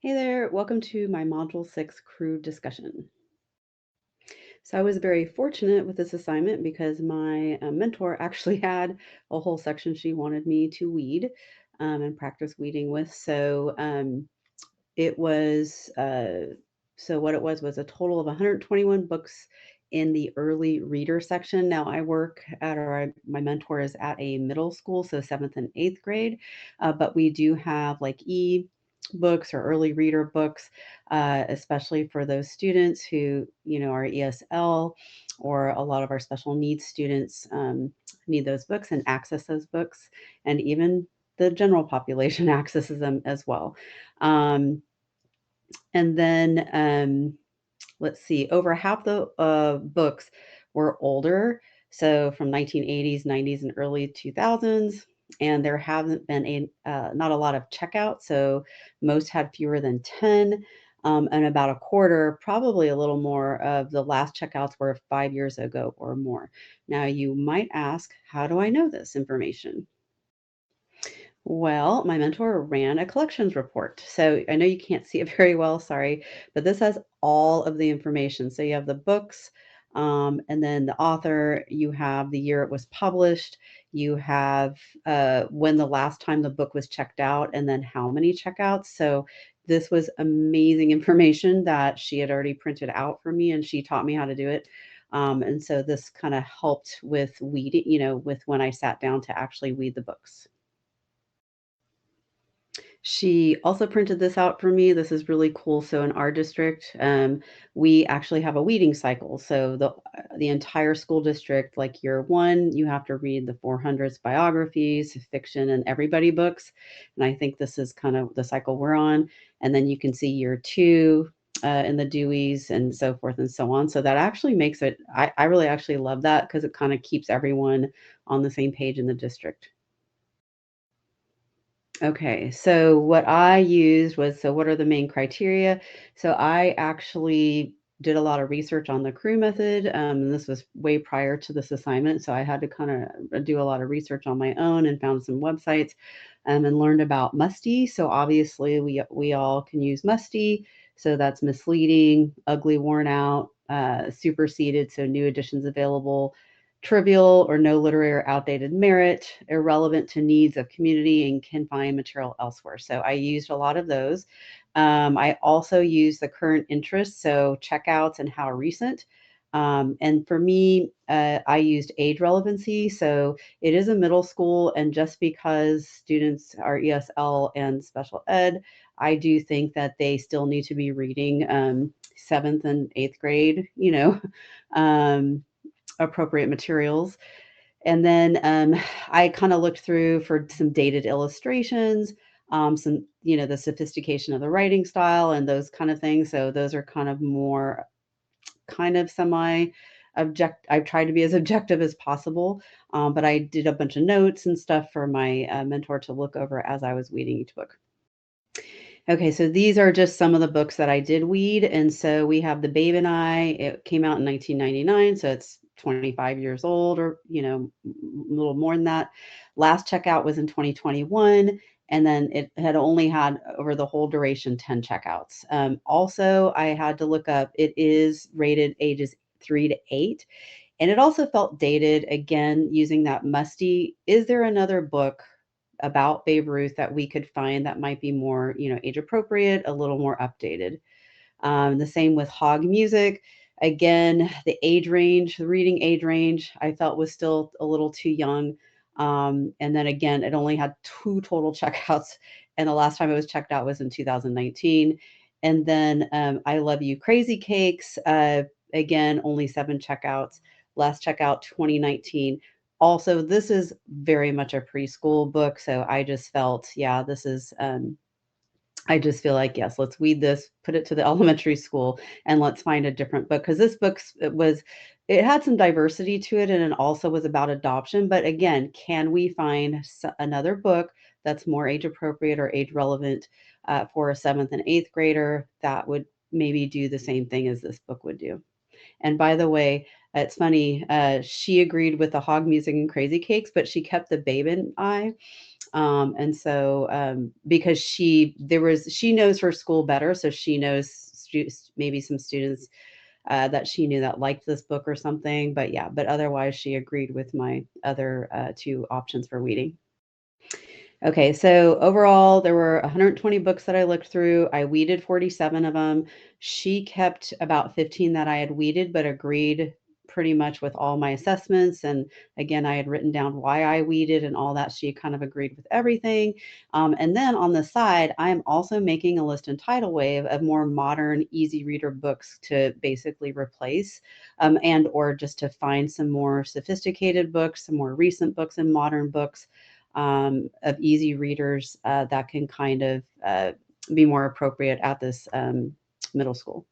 Hey there, welcome to my Module 6 crew discussion. So I was very fortunate with this assignment because my mentor actually had a whole section she wanted me to weed and practice weeding with. It was, what it was a total of 121 books in the early reader section. Now I work at, my mentor is at a middle school, so seventh and eighth grade, but we do have like books or early reader books, especially for those students who, are ESL, or a lot of our special needs students need those books and access those books, and even the general population accesses them as well. Um, and then let's see, over half the books were older, so from 1980s, 90s, and early 2000s. And there haven't been not a lot of checkouts, so most had fewer than 10. And about a quarter, probably a little more, of the last checkouts were 5 years ago or more. Now, you might ask, how do I know this information? Well, my mentor ran a collections report. So I know you can't see it very well, sorry, but this has all of the information. So you have the books, and then the author, you have the year it was published, you have when the last time the book was checked out, and then how many checkouts. So this was amazing information that she had already printed out for me, and she taught me how to do it. And so this kind of helped with weeding, with when I sat down to actually weed the books. She also printed this out for me. This is really cool. So in our district, we actually have a weeding cycle. So the entire school district, like year one, you have to read the 400s biographies, fiction, and everybody books. And I think this is kind of the cycle we're on. And then you can see year two. In the Deweys and so forth and so on. So that actually makes it, I really actually love that because it kind of keeps everyone on the same page in the district. Okay, so what I used was, so what are the main criteria? So I actually did a lot of research on the crew method. And this was way prior to this assignment, so I had to kind of do a lot of research on my own and found some websites, and learned about musty. So obviously we all can use musty. So that's misleading, ugly, worn out, superseded. So new editions available, trivial or no literary or outdated merit, irrelevant to needs of community, and can find material elsewhere. So I used a lot of those. I also used the current interest, so checkouts and how recent. And for me, I used age relevancy. So it is a middle school, and just because students are ESL and special ed, I do think that they still need to be reading seventh and eighth grade, um, appropriate materials. And then I kind of looked through for some dated illustrations, some, the sophistication of the writing style and those kind of things. So those are kind of more kind of semi object. I've tried to be as objective as possible, but I did a bunch of notes and stuff for my mentor to look over as I was weeding each book. Okay, so these are just some of the books that I did weed, and so we have The Babe and I. It came out in 1999, so it's 25 years old, or a little more than that. Last checkout was in 2021, and then it had only had, over the whole duration, 10 checkouts. Also, I had to look up. It is rated ages 3 to 8, and it also felt dated. Again, using that musty. Is there another book about Babe Ruth that we could find that might be more, age appropriate, a little more updated? The same with Hog Music. Again, the reading age range, I felt was still a little too young. And then again, it only had two total checkouts, and the last time it was checked out was in 2019. And then I Love You Crazy Cakes. Again, only 7 checkouts. Last checkout 2019. Also, this is very much a preschool book, so I just felt, yeah, this is I just feel like, yes, let's weed this, put it to the elementary school, and let's find a different book, because this book it had some diversity to it, and it also was about adoption. But again, can we find another book that's more age appropriate or age relevant for a seventh and eighth grader that would maybe do the same thing as this book would do? And by the way, it's funny, she agreed with the Hog Music and Crazy Cakes, but she kept the Babe and I. And so, because she knows her school better, so she knows maybe some students that she knew that liked this book or something. But yeah, but otherwise, she agreed with my other two options for weeding. Okay, so overall, there were 120 books that I looked through. I weeded 47 of them. She kept about 15 that I had weeded, but agreed pretty much with all my assessments. And again, I had written down why I weeded and all that. She kind of agreed with everything. And then on the side, I am also making a list in Tidal Wave of more modern, easy reader books to basically replace, and or just to find some more sophisticated books, some more recent books and modern books, of easy readers that can kind of be more appropriate at this middle school.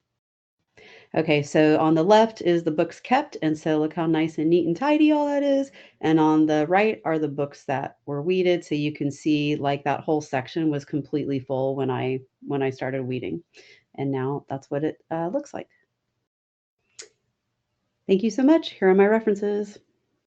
Okay, so on the left is the books kept, and so look how nice and neat and tidy all that is. And on the right are the books that were weeded, so you can see like that whole section was completely full when I started weeding, and now that's what it looks like. Thank you so much. Here are my references.